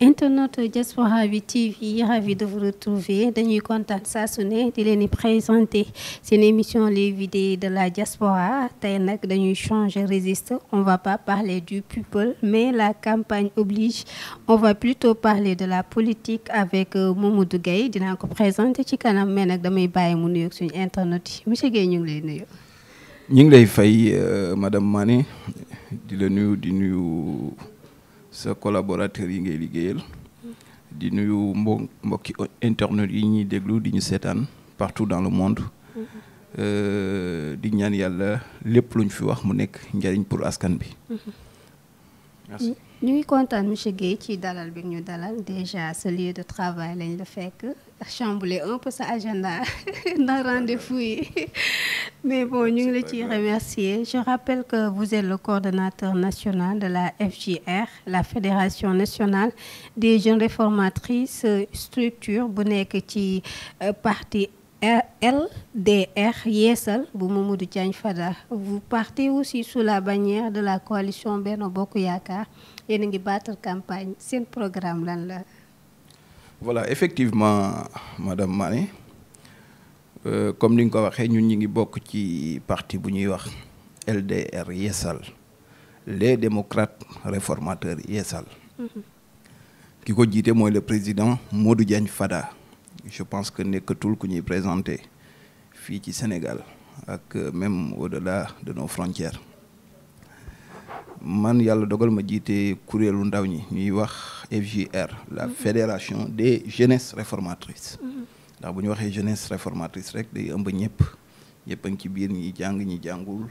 Internaute Diaspora 8 TV, ravi de vous retrouver. Dañuy kontaan saa su ne di leen di présenter seen émission les vidéos de la diaspora. Tey nag dañuy changer registre. On va pas parler du people, mais la campagne oblige. On va plutôt parler de la politique avec Mamadou Gueye. Dinaa ko présenter ci kanam, mais nag damay bàyyi mu nuyoog suñu internaute yi. Monsieur Gueye ñu ngi lay nuyu. ñu ngi lay fay madame Mané di la nuyu di nuyu sa collaborateur yi ngay liggéeyal di nuyu mbokki internet yi ñuy déglu di ñu seetaan partout dans le monde di ñaan yàlla lépp luñ fi wax mu nekk njariñ pour askan bi. Merci. ñu ngi kontaan monsieur Gueye ci dalal bi ñu dalal déjà ce lieu de travail lañ la fekk chambouler un peu sa agenda ndax rendez-vous yi mais bon ñu ngi la ciy remercier. Je rappelle que vous êtes le coordonnateur national de la FJR, la Fédération nationale des jeunes réformatrices, structure bu nekk ci parti LDR Yeesal bu Mamadou Diagne Fada. Vous partez aussi sous la bannière de la coalition Benno Bokk Yaakaar. Yéen a ngi battre campagne, seen programme lan la? Voilà, effectivement madame Mané comme ni nga ko waxee ñun ñi ngi bokk ci parti bu ñuy wax LDR Yeesal, les démocrates réformateurs Yeesal. Ki ko jiite mooy le président Modou Diagne Fada. Je pense que nekkatul ku ñuy présenté fii ci Sénégal ak même au-delà de nos frontières. Man yàlla dogal ma jiite kuréelu ndaw ñi ñuy wax FJR, la Fédération des jeunesses réformatrices. ndax bu ñu waxee jeunesse réformatrice rek day ëmb ñëpp a ngi ci biir ñi jàng ñi jàngul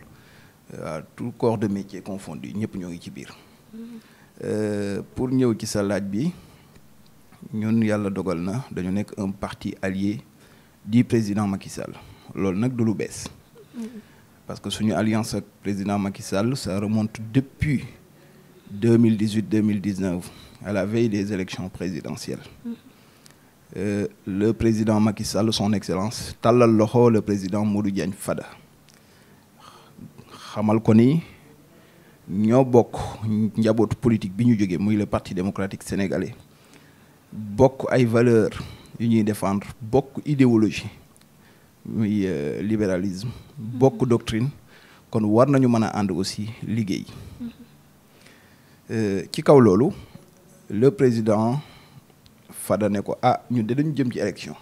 tout corps de métier confondu ñëpp ñoo ngi ci biir. Pour ñëw ci sa laaj bi ñun yàlla dogal na dañu nekk un parti allié du président Macky Sall loolu nag du lu bees. Parce que suñu alliance ak président Macky Sall ça remonte depuis 2018-2019 à la veille des élections présidentielles. Le président Macky Sall son excellence tàllal loxo le président Modou Diagne Fada xamal ko ni ñoo bokk njabootu politique bi ñu jógee muy le parti démocratique sénégalais bokk ay valeurs yu ñuy défendre bokk idéologie muy libéralisme bokk doctrine kon war nañu mën a ànd aussi liggéey. Ci kaw loolu le président Fada ne ko ñun de dañu jëm ci élection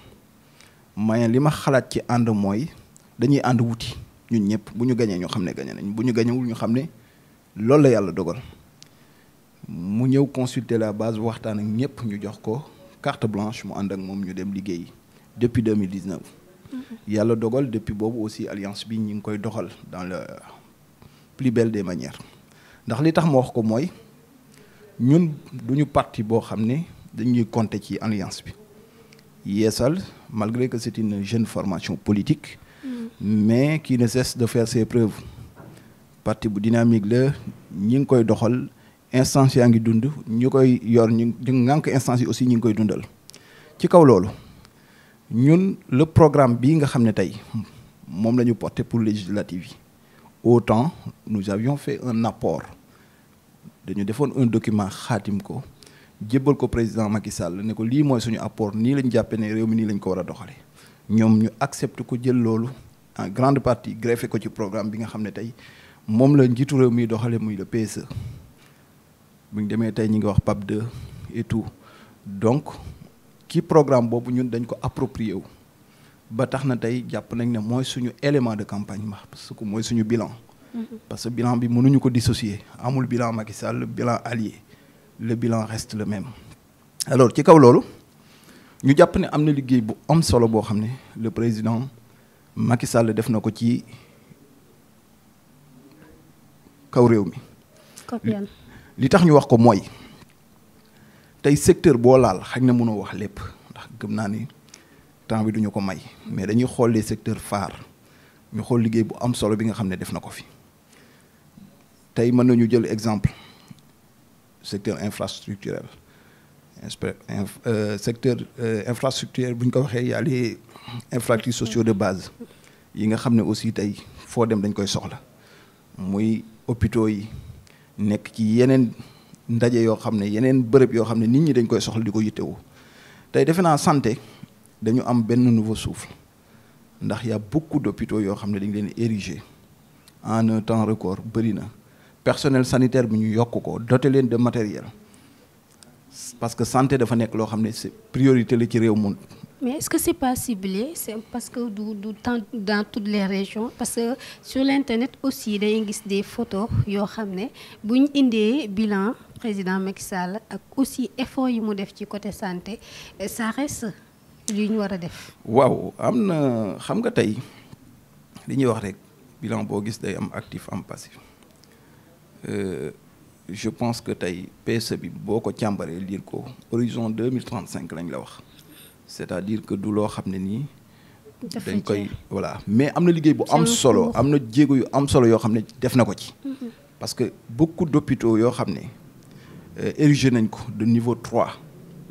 mais li ma xalaat ci ànd mooy dañuy ànd wuti ñun ñëpp bu ñu gañee ñu xam ne gañe nañ bu ñu gañewul ñu xam ne loolu la yàlla dogal. Mu ñëw consulter la base waxtaan ak ñëpp ñu jox ko carte blanche mu ànd ak moom ñu dem liggéey depuis 2019. Yàlla dogal depuis boobu aussi alliance bi ñu ngi koy doxal dans la plus belle des manières ndax li tax ma wax ko mooy ñun duñu parti boo xam ne dañuy compter ci alliance bi. Yeesal malgré que c'est une jeune formation politique mais qui ne cesse de faire ses preuves. Parti bu dynamique la ñi ngi koy doxal instance yaa ngi dund ñu koy yor ñu ngànk instance yi aussi ñu ngi koy dundal. Ci kaw loolu ñun le programme bii nga xam ne tey moom la ñu porté pour législative yi autant nous avions fait un apport dañu defoon un document xaatim ko jébbal ko président Macky Sall ne ko lii mooy suñu apport nii lañ jàppe ne réew mi nii lañ ko war a doxale ñoom ñu accepté ko jël loolu en grande partie greffé ko ci programme bi nga xam ne tey moom la njiitu réew mi doxale muy le PSE bu ñu demee tey ñi ngi wax PAP 2 et tout donc ci programme boobu ñun dañ ko approprié wu ba tax na tey jàpp nañ ne mooy suñu élément de campagne parce que mooy suñu bilan. Parce que bilan bi mënuñu ko dissocier amul bilan Macky Sall bilan allié le bilan reste le même. Alors ci kaw loolu ñu jàpp ne am na liggéey bu am solo boo xam ne le président Macky Sall def na ko ci kaw réew mi. Li tax ñu wax ko mooy tey secteur boo laal xëy na mënoo wax lépp ndax gëm naa ni temps bi duñu ko may mais dañuy xool les secteurs phares ñu xool liggéey bu am solo bi nga xam ne def na ko fi. Tey mën nañu jël exemple secteur infrastructurel secteur infrastructurel bu ñu ko waxee y a les infrastructures sociaux de base yi nga xam ne aussi tey foo dem dañ koy soxla muy hôpitaux yi nekk ci yeneen ndaje yoo xam ne yeneen bërëb yoo xam ne nit ñi dañ koy soxla di ko yittewoo tey defe naa santé dañu am benn nouveau souffle ndax y a beaucoup d'hôpitaux yoo xam ne dañ leen érigé en un temps record bëri na personnel sanitaire bi ñu yokk ko doté leen de matériel parce que santé dafa nekk loo xam ne c'est priorité la ci réew mu. Mais est-ce que c'est pas ciblé? C'est parce que du temps dans toutes les régions, parce que sur l'internet aussi dañuy gis des photos yoo xam ne bu ñu indee bilan président Macky Sall ak aussi effort yi mu def ci côté santé ça reste li ñu war a def. waaw am na xam nga tey li ñuy wax rek bilan boo gis day am actif am passif je pense que tey PSE bi boo ko càmbaree lire ko horizon 2035 lañ la wax. C'est-à-dire que du loo xam ne nii dañ koy voilà mais am na liggéey bu am solo am na jéego yu am solo yoo xam ne def na ko ci parce que beaucoup d'hôpitaux yoo xam ne érigé nañ ko de niveau 3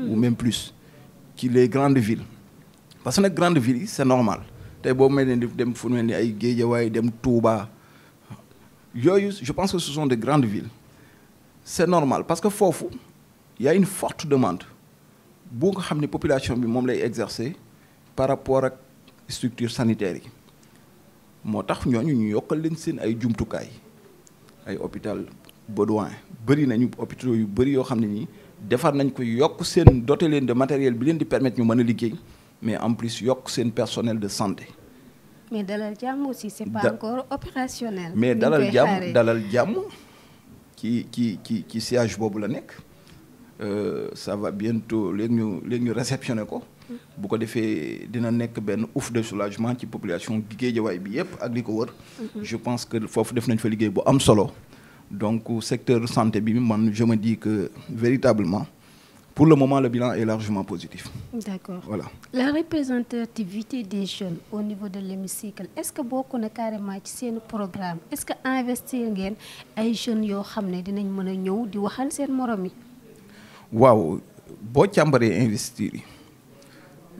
ou même plus ci les grandes villes parce que nag grandes villes yi c'est normal tey boo mel ne dem fu mel ni ay Guédiawaye dem Touba yooyu je pense que ce sont de grandes villes c'est normal parce que foofu y a une forte demande bu nga xam ne population bi moom lay exercer par rapport ak structure sanitaire yi moo tax ñooñu ñu yokkal leen seen ay jumtukaay ay hôpital Baudouin bëri nañu hôpitaux yu bëri yoo xam ne nii defar nañ ko yokk seen doté leen de matériel bi leen di permettre ñu mën a liggéey mais en plus yokk seen personnel de santé. mais Dalal Jàmm aussi c'est pas encore opérationnel. mais Dalal Jàmm ci siège boobu la nekk. Ça va bientôt léegi ñu réceptionné ko bu ko defee dina nekk benn ouf de soulagement ci population Guédiawaye bi yëpp ak li ko wër je pense que foofu def nañ fa liggéey bu am solo donc secteur santé bi man je me dis que véritablement pour le moment le bilan est largement positif. D'accord. Voilà. La représentativité des jeunes au niveau de l'hémicycle est-ce que bokk na carrément ci seen programme est-ce que investir ngeen ay jeunes yoo xam ne dinañ mën a ñëw di waxal seen morom yi. waaw boo càmbaree investir yi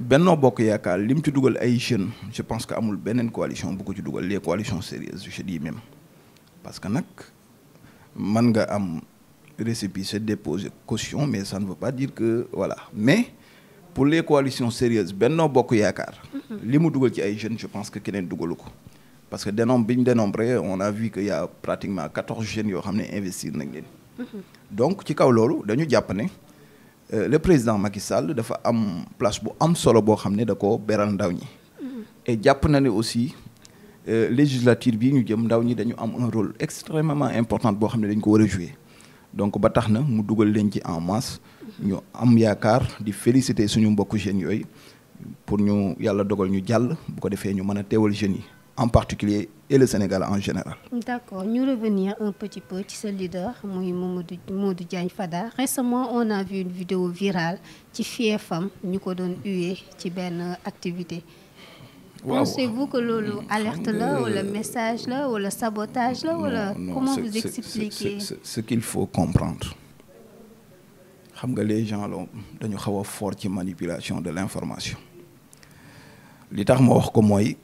Benno Bokk Yaakaar lim ci dugal ay jeunes je pense que amul beneen coalition bu ko ci dugal les coalitions sérieuses je dis même parce que nag mën nga am récépissé déposer caution mais ça ne veut pas dire que voilà mais pour les coalitions sérieuses Benno Bokk Yaakaar li mu dugal ci ay jeunes je pense que keneen dugalu ko parce que bi ñu dénombré on a vu que y a pratiquement 14 jeunes yoo xam ne investir nañ leen. donc ci kaw loolu dañu jàpp ne le président Macky Sall dafa am place bu am solo boo xam ne da ko beral ndaw ñi et jàpp na ne aussi législature bi ñu jëm ndaw ñi dañu am un rôle extrêmement important boo xam ne dañ ko war a jouer donc ba tax na mu dugal leen ci en masse ñu am yaakaar di féliciter suñu mbokku jeunes yooyu pour ñu yàlla dogal ñu jàll bu ko defee ñu mën a teewal jeunes yi en particulier et le Sénégal en général. D'accord, ñu revenir un petit peu ci sa leader muy Modou Diagne Fada récemment on a vu une vidéo virale ci fiefam ñu ko doon hué ci benn activité. waaw pensez-vous que loolu alerte la wala message la wala sabotage la wala comment vous expliquez ce qu'il faut comprendre xam nga les gens la dañu xaw a fort ci manipulation de l'information li tax ma wax ko mooy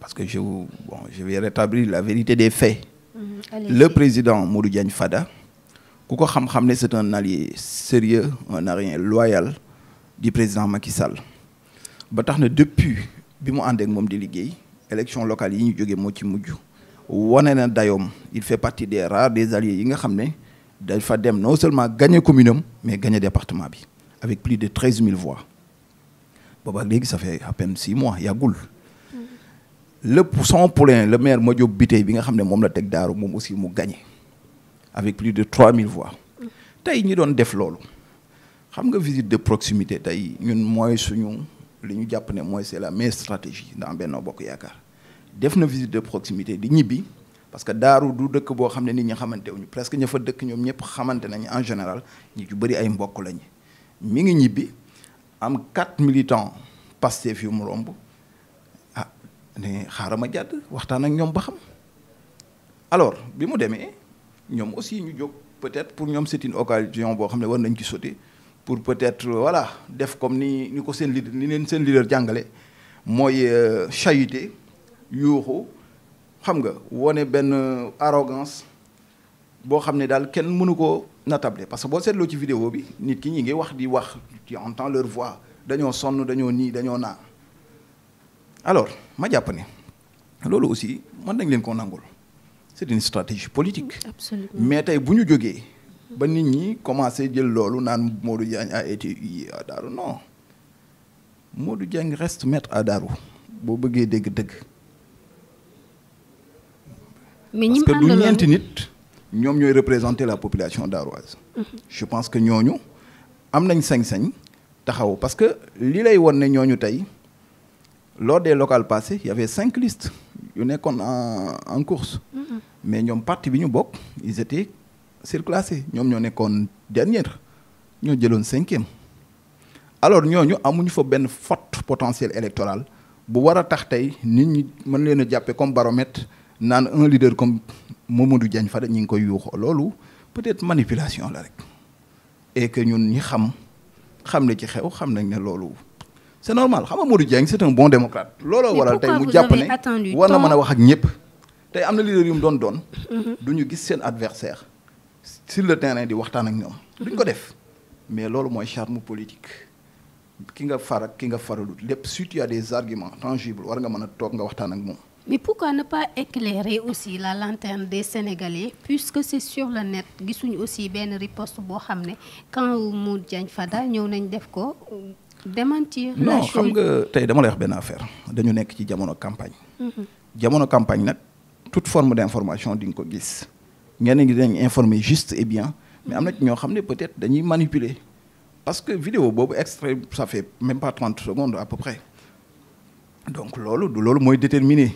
parce que je vais rétablir la vérité des faits. Le président Modou Diagne Fada ku ko xam-xam ne c'est un allié sérieux un allié loyal du président Macky Sall ba tax na depuis bi mu ànd ak moom di liggéey élection locale yi ñu jógee moo ci mujj wane na dayoom il fait partie des rares des alliés yi nga xam ne dafa dem non seulement gagner commune am mais gagner département bi avec plus de 13 000 voix booba léegi ça fait à peine 6 mois yàggul. Son poulain le maire Madiop Bitèye bi nga xam ne moom la teg daaru moom aussi mu gagné avec plus de 3000 voix tey ñi doon def loolu xam nga visite de proximité tey ñun mooy suñu li ñu jàpp ne mooy c'est la meilleure stratégie dans Benno Bokk Yaakaar def na visite de proximité di ñibbi parce que daaru du dëkk boo xam ne nit ñi xamante wuñu presque ña fa dëkk ñoom ñëpp xamante nañu en général ñi ci bëri ay mbokk lañu mi ngi ñibbi am 4 militants Pastef yu mu romb ne xaaral ma jàdd waxtaan ak ñoom ba xam alors bi mu demee ñoom aussi ñu jóg peut-être pour ñoom c'est une occasion boo xam ne war nañ ci sauter pour peut-être voilà def comme ni ko seen leader ni leen seen leader jàngale mooy chahuter yuuxu xam nga wone benn arrogance boo xam ne daal kenn mënu ko natable parce que boo seetloo ci vidéo bi nit ki ñi ngi wax di wax tu entends leur voix dañoo sonn dañoo nii dañoo naa alors ma jàpp ne loolu aussi mën nañ leen koo nangul c'est une stratégie politique. Absolument. Mais tey bu ñu jógee ba nit ñi commencé jël loolu naan Modou Diagne a été huillé à Darou non Modou Diagne reste maître à Darou boo bëggee dégg-dëgg. mais parce que du ñeenti nit ñoom ñooy représenter la population daroise. Je pense que ñooñu am nañ sañ-sañ taxaw parce que li lay won ne ñooñu tey lors des locales passées il y avait 5 listes yu nekkoon en course. Mais ñoom parti bi ñu bokk ils étaient surclassés ñoom ñoo nekkoon dernière ñoo jëloon 5e. alors ñooñu amuñu fa benn forte potentiel électoral bu war a tax tey nit ñi mën leen a jàppe comme baromètre naan un leader comme Mamadou Diagne Fada ñi ngi koy yuuxoo loolu peut-être manipulation la rek et que ñun ñi xam li ci xew xam nañ ne loolu c'est normal xam nga Modou Diagne c'est un bon démocrate. looloo waral tey mu jàpp ne war na mën a wax ak ñëpp. tey am na leader yu mu doon. du ñu gis seen adversaire sur le terrain di waxtaan ak ñoom. duñ ko def mais loolu mooy charme politique ki nga far ak ki nga faralut lépp si tu as des arguments tangibles war nga mën a toog nga waxtaan ak moom. mais pourquoi ne pas éclairer aussi la lanterne des Sénégalais puisque c'est sur le net gisuñu aussi benn riposte boo xam ne quand Modou Diagne Fada ñëw nañ def ko démentir. la chose non xam nga tey dama lay wax benn affaire dañu nekk ci jamono campagne. jamono campagne nag. toute forme d'information di nga ko gis ñenn ñi dañ informer juste et bien mais am na ci ñoo xam ne peut-être dañuy manipuler parce que vidéo boobu extrait ça fait même pas 30 secondes à peu près donc loolu du loolu mooy déterminer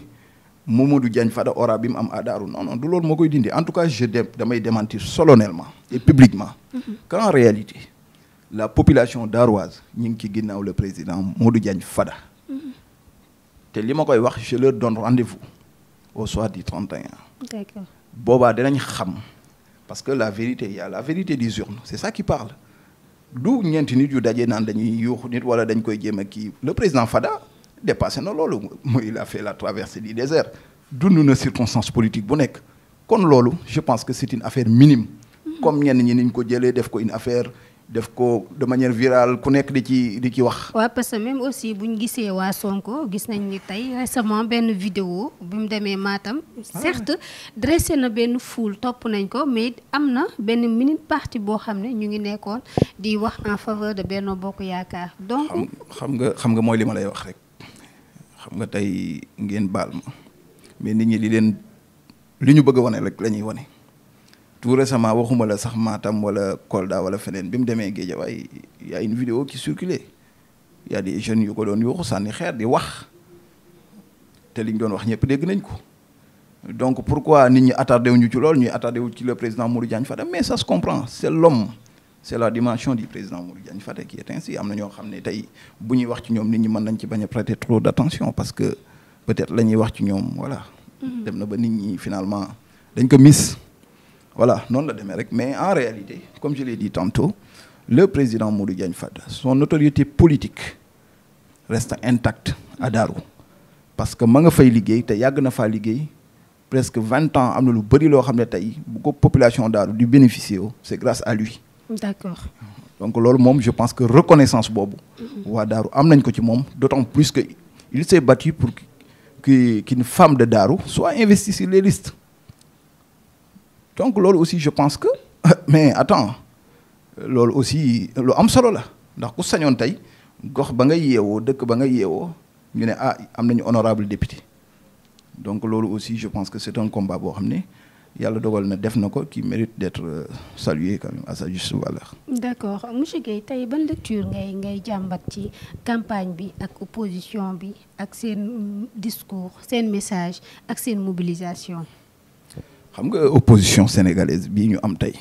Mamadou Diagne Fada aura bi mu am à Darou non du loolu moo koy dindi en tout cas damay démentir solennellement et publiquement qu'en réalité la population daroise ñu ngi ci ginnaaw le président Modou Diagne Fada te li ma koy wax je leur donne rendez-vous au soir du 31. D'accord. boobaa dinañ xam parce que la vérité il y a la vérité des urnes c'est ça qui parle du ñeenti nit yu dajee naan dañuy yuuxu nit wala dañ koy jéem a kii le président Fada dépassé na loolu mooy il a fait la traversée du désert dund na circonstance politique bu nekk kon loolu je pense que c'est une affaire minime comme ñenn ñi niñ ko jëlee def ko une affaire def ko de manière virale ku nekk di ci wax. waaw parce que même aussi bu ñu gisee waa Sonko gis nañ ni tey récemment benn vidéo bi mu demee Matam. certes dressé na benn foule topp nañ ko mais am na benn minute partie boo xam ne ñu ngi nekkoon di wax en faveur de Benno Bokk Yaakaar. donc xam nga mooy li ma lay wax rek xam nga tey ngeen baal ma mais nit ñi li ñu bëgg a wane rek la ñuy wane. tout récemment waxuma la sax Matam wala Kolda wala feneen bi mu demee Guédiawaye y a une vidéo qui circulait y a des jeunes yu ko doon yuuxu sànni xeer di wax te liñ doon wax ñëpp dégg nañ ko donc pourquoi nit ñi attardé wuñu ci loolu ñuy attardé wu ci le président Modou Diagne Fada mais ça se comprend c'est l'homme c'est la dimension du président Modou Diagne Fada qui est ainsi am na ñoo xam ne tey bu ñuy wax ci ñoom nit ñi mën nañ ci bañ a prêter trop d'attention parce que peut-être la ñuy wax ci ñoom voilà dem na ba nit ñi finalement dañ ko miss voilà noonu la demee rek mais en réalité comme je l'ai dit tantôt le président Modou Diagne Fada son notoriété politique reste intacte à Darou parce que ma nga fay liggéey te yàgg na faa liggéey presque 20 ans am na lu bëri loo xam ne tey bu ko population Darou di bénéficier wu c'est grâce à lui. D'accord. donc loolu moom je pense que reconnaissance boobu waa Darou am nañ ko ci moom d'autant plus que il s'est battu pour qu'une femme de Darou soit investie sur les listes. donc loolu aussi je pense que mais attends loolu aussi lu am solo la ndax ku sañoon tey gox ba nga yeewoo dëkk ba nga yeewoo ñu ne am nañu honorable député donc loolu aussi je pense que c'est un combat boo xam ne yàlla dogal na def na ko qui mérite d'être salué quand même à sa juste valeur. d'accord monsieur Guèye tey ban lecture ngay jàmbat ci campagne bi ak opposition bi ak seen discours seen message ak seen mobilisation. xam nga opposition sénégalaise bii ñu am tey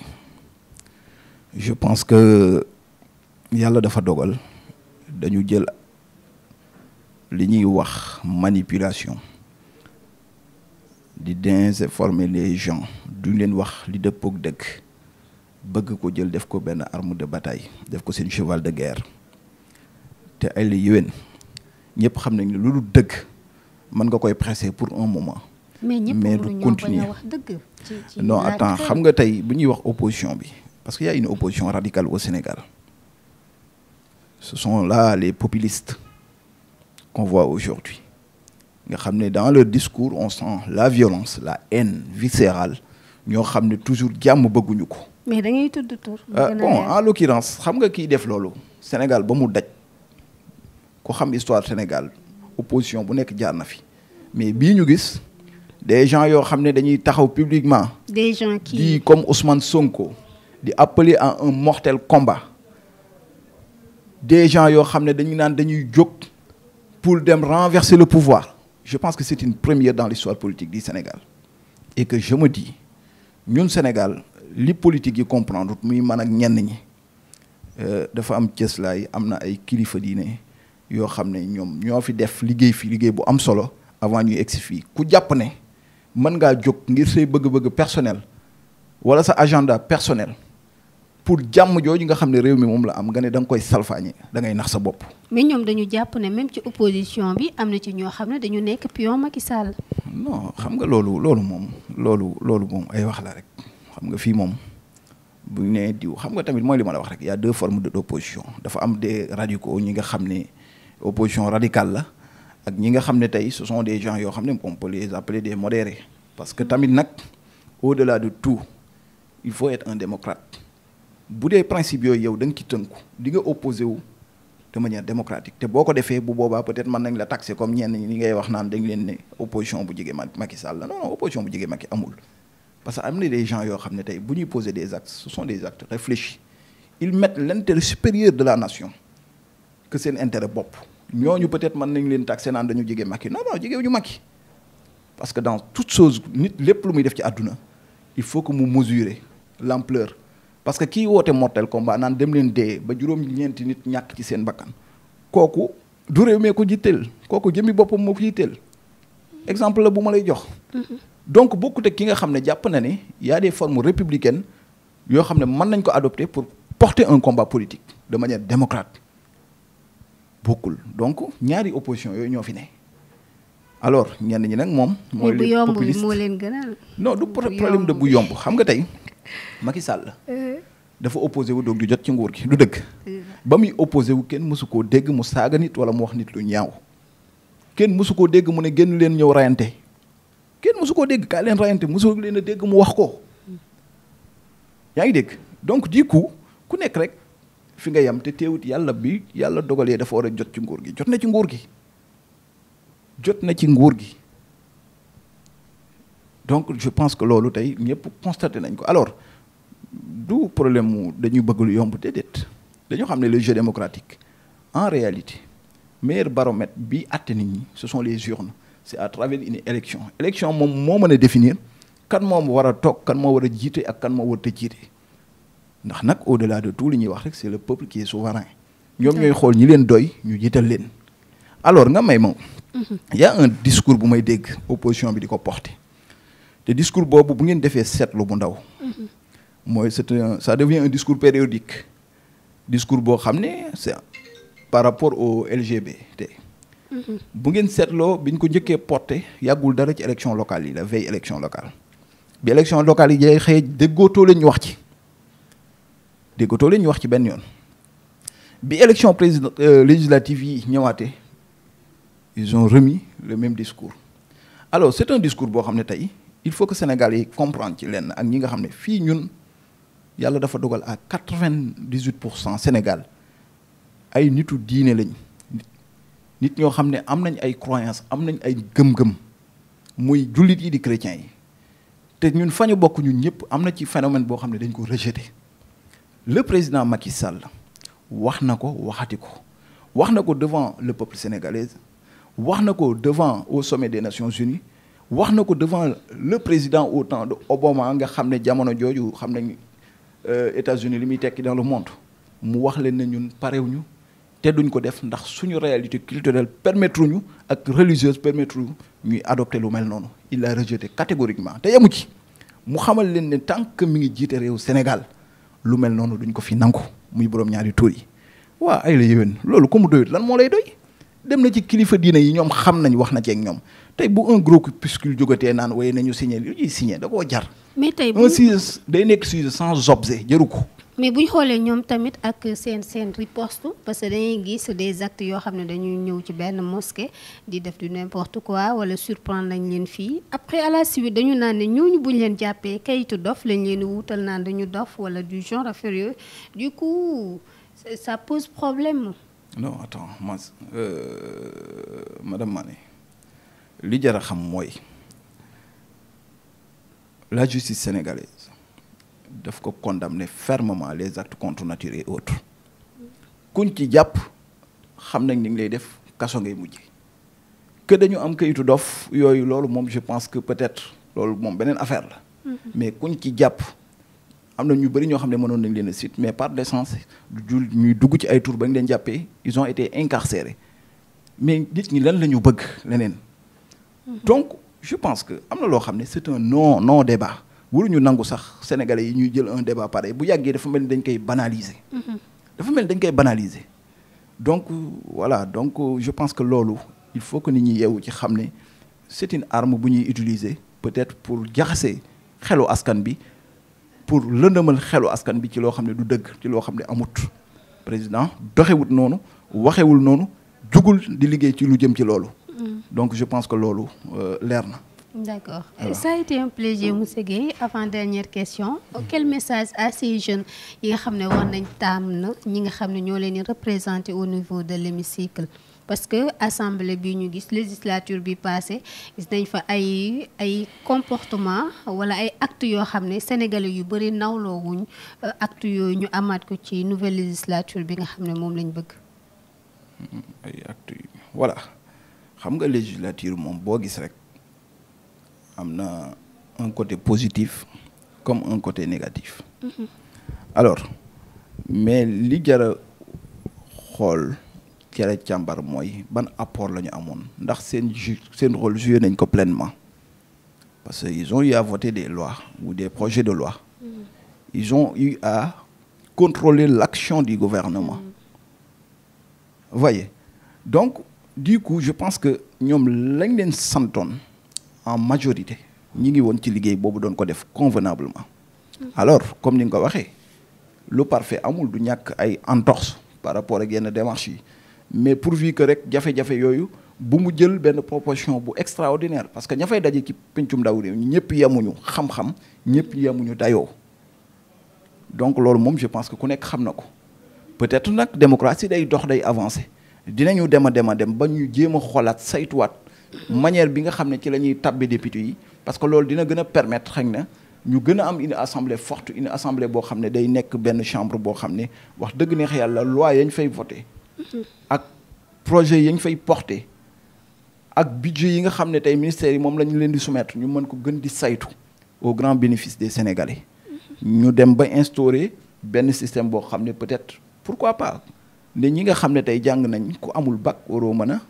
je pense que yàlla dafa dogal dañu jël li ñuy wax manipulation di désinformer les gens duñ leen wax li dëppook dëgg bëgg ko jël def ko benn arme de bataille def ko seen cheval de guerre te ay la yéwén ñëpp xam nañ ne lu dul dëgg mën nga koy presser pour un moment. mais du continuer wax dëgg. non attends xam nga tey bu ñuy wax opposition bi parce qu'il y a une opposition radicale au Sénégal. Ce sont là les populistes qu'on voit aujourd'hui. Dans leur discours, on sent la violence, la haine viscérale. Nous savons toujours jàmm bëgguñu ko. Mais da ngay tudd tur. Bon, en l'occurrence, xam nga kiy def loolu Sénégal ba mu daj ko xam histoire Sénégal opposition bu nekk jaar na fi mais bii ñu gis des gens yoo xam ne dañuy taxaw publiquement. Des gens qui di comme Ousmane Sonko di appeler à un mortel combat. Des gens yoo xam ne dañuy naan dañuy jóg pour dem renverser le pouvoir. Je pense que c'est une première dans l'histoire politique du Sénégal. Et que je me dis, ñun Sénégal li politique yi comprendre muy man ak ñenn ñi dafa am cëslaay am na ay kilifa diine yoo xam ne ñoom ñoo fi def liggéey bu am solo avant ñuy egsi fii ku jàpp ne mën ngaa jóg ngir say bëgg-bëgg personnel wala sa agenda personnel pour jàmm jooju nga xam ne réew mi moom la am nga ne da nga koy salfaañe da ngay nax sa bopp. mais ñoom dañu jàpp ne même ci opposition bi am na ci ñoo xam ne dañu nekk pion Macky Sall. non xam nga loolu moom ay wax la rek xam nga fii moom bu ñu nee diw xam nga tamit mooy li ma la wax rek y a deux formes d'opposition dafa am des radicaux ñi nga xam ne opposition radicale la ak ñi nga xam ne tey ce sont des gens yoo xam ne on peut les appeler des modérés parce que tamit nag au-delà de tout il faut être un démocrate. bu dee principe yooyu yow da nga ci tënku di nga opposé wu de manière démocratique te boo ko defee bu boobaa peut-être mën nañ la taxer comme ñenn ñi ngay wax naan dañ leen ne opposition bu jege Macky Sall la non opposition bu jege Macky amul. parce que am na des gens yoo xam ne tey bu ñuy poser des actes ce sont des actes réfléchis ils mettent l'intérêt supérieur de la nation que seen intérêt bopp ñooñu peut-être mën nañ leen taxer naan dañu jege Macky non jegewuñu Macky parce que dans toute chose nit lépp lu muy def ci àdduna il faut que mu mesurer l'ampleur. parce que kii woote mortel combat naan dem leen dee ba juróom-ñeenti nit ñàkk ci seen bakkan kooku du réew mee ko jitteel kooku jëmi boppam moo ko jitteel exemple la bu ma lay jox. donc bokkut ak ki nga xam ne jàpp na ne y a des formes républicaines yoo xam ne mën nañ ko adopter pour porter un combat politique de manière démocrate bokkul donc ñaari opposition yooyu ñoo fi ne. alors ñenn ñi nag moom. mooy les populistes moo leen gënal. non du problème de bu yomb xam nga tey. Macky Sall dafa opposé wu doog di jot ci nguur gi du dëgg ba muy opposé wu kenn mësu koo dégg mu saaga nit wala mu wax nit lu ñaaw kenn mësu koo dégg mu ne génn leen ñëw rayante kenn mësu koo dégg kaa leen rayante mësu leen a dégg mu wax ko yaa ngi dégg donc du coup ku nekk rek fi nga yem te teewut yàlla dogalee dafa war a jot ci nguur gi jot na ci nguur gi donc je pense que loolu tey ñëpp constaté nañ ko alors du problème mu dañuy bëgg lu yomb déedéet dañoo xam ne le jeu démocratique en réalité meilleur baromètre bi àtte nit ñi ce sont les urnes c'est à travers une élection moom moo mën a définir kan moom war a toog kan moo war a jiite ak kan moo war a jiite ndax nag au-delà de tout li ñuy wax rek c'est le peuple qui est souverain ñoom ñooy xool ñi leen doy ñu jiital leen alors nga may moom y a un discours bu may dégg opposition bi di ko porter te discours boobu bu ngeen defee seetlu bu ndaw mooy ça devient un discours périodique discours boo xam ne c'est par rapport au LGBT bu ngeen seetloo bi ñu ko njëkkee porté yàggul dara ci élection locale yi la veille élection locale bi élection locale yi jay xëy déggootoo leen ñu wax ci benn yoon bi élection législative yi ñëwaatee ils ont remis le même discours alors c'est un discours boo xam ne tey il faut que Sénégal yi comprendre ci lenn ak ñi nga xam ne fii ñun yàlla dafa dogal à 98% Sénégal ay nitu diine lañ nit ñoo xam ne am nañ ay croyances am nañ ay gëm-gëm muy jullit yi di chrétiens yi te ñun fa ñu bokk ñun ñëpp am na ci phénomène boo xam ne dañ ko rejeté le président Macky Sall wax na ko waxati ko wax na ko devant le peuple sénégalais wax na ko devant au sommet des Nations Unies wax na ko devant le président au temps de Obama nga xam ne jamono jooju xam nañ États-Unis li muy tekki dans le monde mu wax leen ne ñun parewuñu te duñ ko def ndax suñu réalité culturelle permettre ñu ak religieuse permettre ñu ñuy adopter lu mel noonu il l'a rejeté catégoriquement te yemu ci mu xamal leen ne tant que mi ngi jiite réew Sénégal lu mel noonu duñ ko fi nangu muy borom ñaari tur yi waa ay la yéwén loolu comme doyut lan moo lay doy dem na ci kilifa diine yi ñoom xam nañ wax na ci ak ñoom tey bu un gros groupuscule jógatee naan waaye nañu signé lu ñuy signé da koo jar. mais tey un sujet day nekk sujet sans objet jëru ko. mais bu ñu xoolee ñoom tamit ak seen riposte parce que dañuy gis des actes yoo xam ne dañuy ñëw ci benn mosquée di def du n'importe quoi wala surprendre nañ leen fii après à la suite dañu naan ne ñooñu bu ñu leen jàppee kayitu dof lañ leen di wutal naan dañu dof wala du genre affaire yooyu du coup ça pose problème. non attends madame Mané li jar a xam mooy la justice sénégalaise daf ko condamner fermement les actes contre nature et autres kuñ ci jàpp xam nañ ni ngi lay def kaso ngay mujje que dañu am kayitu dof yooyu loolu moom je pense que peut-être loolu moom beneen affaire la mais kuñ ci jàpp am na ñu bëri ñoo xam ne mënoon nañ leen a citer mais par l'essence du ñuy dugg ci ay tour ba ñu leen jàppee ils ont été incarcérés mais nit ñi lan la ñu bëgg leneen donc je pense que am na loo xam ne c'est un non débat waruñu nangu sax sénégalais yi ñuy jël un débat pareil bu yàggee dafa mel ni dañ koy banaliser. dafa mel ni dañ koy banaliser donc voilà donc je pense que loolu il faut que nit ñi yeewu ci xam ne c'est une arme bu ñuy utiliser peut-être pour jaxase xelu askan bi pour lëndëmal xelu askan bi ci loo xam ne du dëgg ci loo xam ne amut président doxewut noonu waxewul noonu jugul di liggéey ci lu jëm ci loolu. donc je pense que loolu leer na. D'accord. Voilà. Ça a été un plaisir, monsieur Guèye. Avant-dernière question. Quel message à ces jeunes yi nga xam ne war nañ tànn ñi nga xam ne ñoo leen di représenter au niveau de l'hémicycle parce que assemblée bi ñu gis législature bi passé gis nañ fa ay comportement wala ay actes yoo xam ne sénégalais yu bëri nawloo wuñ actes yooyu ñu amaat ko ci nouvelle législature bi nga xam ne moom lañ bëgg. ay actes yi voilà xam nga législature moom boo gis rek. am na un côté positif comme un côté négatif. Alors mais li jara xool jara càmbar mooy ban apport la ñu amoon ndax seen rôle joué nañ ko pleinement parce que ils ont eu à voter des lois ou des projets de loi. Ils ont eu à contrôler l'action du gouvernement. Vous voyez donc du coup je pense que ñoom lañ leen santoon en majorité ñi ngi woon ci liggéey boobu doon ko def convenablement alors comme ni nga ko waxee lu parfait amul du ñàkk ay entorse par rapport ak yenn démarches yi mais pourvu que rek jafe-jafe yooyu bu mu jël benn proportion bu extraordinaire parce que ña fay daje ci pencum ndaw réew ñëpp yemuñu xam-xam ñëpp yemuñu dayoo donc loolu moom je pense que ku nekk xam na ko peut-être nag démocratie day dox day avancer dinañu dem ba ñu jéem a xoolaat saytuwaat manière bi nga xam ne ci la ñuy tabbi député yi parce que loolu dina gën a permettre xëy na ñu gën a am une assemblée forte une assemblée boo xam ne day nekk benn chambre boo xam ne wax dëgg neex yàlla loi yañ fay voté ak projet yañ fay porté ak budget yi nga xam ne tey ministères yi moom la ñu leen di soumettre ñu mën ko gën di saytu au grand bénéfice des Sénégalais ñu dem ba instaurer benn système boo xam ne peut-être pourquoi pas ne ñi nga xam ne tey jàng nañ ku amul bac waroo mën a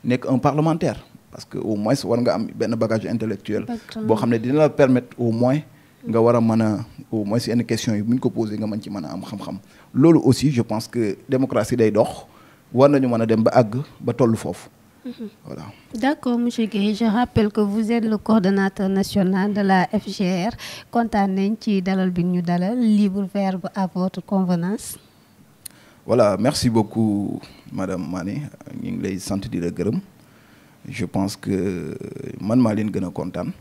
nekk un parlementaire parce que au moins war nga am benn bagage intellectuel boo xam ne dina la permettre au moins nga war a mën a au moins yenn questions yi bu ñu ko posé nga mën ci mën a am xam-xam loolu aussi je pense que démocratie day dox war nañu mën a dem ba àgg ba toll foofu voilà. D'accord monsieur Guèye je rappelle que vous êtes le coordonnateur national de la FGR kontaan nañ ci dalal bi ñu dalal libre verbe à votre convenance. Voilà merci beaucoup madame Mané ñu ngi lay sant di la gërëm je pense que man maa leen gën a kontaan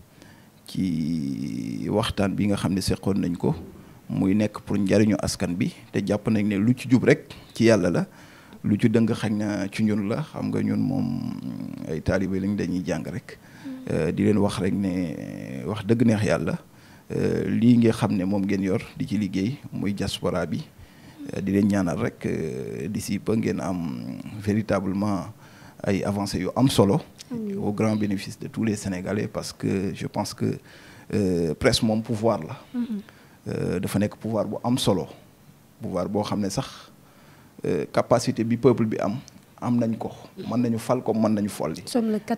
ci waxtaan bi nga xam ne seqoon nañ ko muy nekk pour njariñu askan bi te jàpp nañ ne lu ci jub rek ci yàlla la lu ci dëng xañ na ci ñun la xam nga ñun moom ay taalibe lañ dañuy jàng rek di leen wax rek ne wax dëgg neex yàlla lii nga xam ne moom ngeen yor di ci liggéey muy diaspora bi di leen ñaanal rek d'ici peu ngeen am véritablement ay avancées yu am solo au grand bénéfice de tous les Sénégalais parce que je pense que presse moom pouvoir la dafa nekk pouvoir bu am solo pouvoir boo xam ne sax capacité bi peuple bi am nañ ko mën nañu fal comme mën nañu folli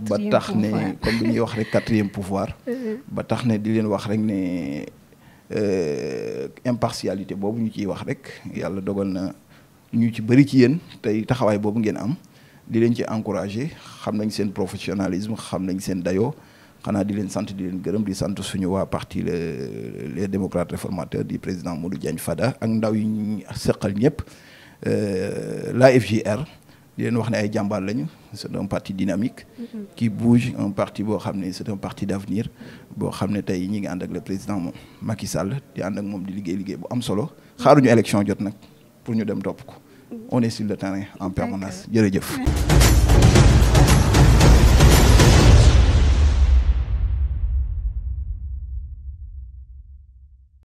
ba tax ne comme li ñuy wax rek quatrième pouvoir ba tax ne di leen wax rek ne impartialité boobu ñu ciy wax rek yàlla dogal na ñu ci bëri ci yéen tey taxawaay boobu ngeen am di leen ci encourager xam nañ seen professionnalisme xam nañ seen dayoo xanaa di leen sant di leen gërëm di sant suñu waa parti les démocrates réformateurs di président Modou Diagne Fada ak ndaw yi ñu seqal ñëpp la FJR di leen wax ne ay jàmbaar lañu c'est un parti dynamique qui bouge, un parti boo xam ne c'est un parti d'avenir boo xam ne tey ñi ngi ànd ak le président Macky Sall di ànd ak moom di liggéey bu am solo xaaruñu élection jot nag pour ñu dem topp ko on est sur le terrain en permanence jërëjëf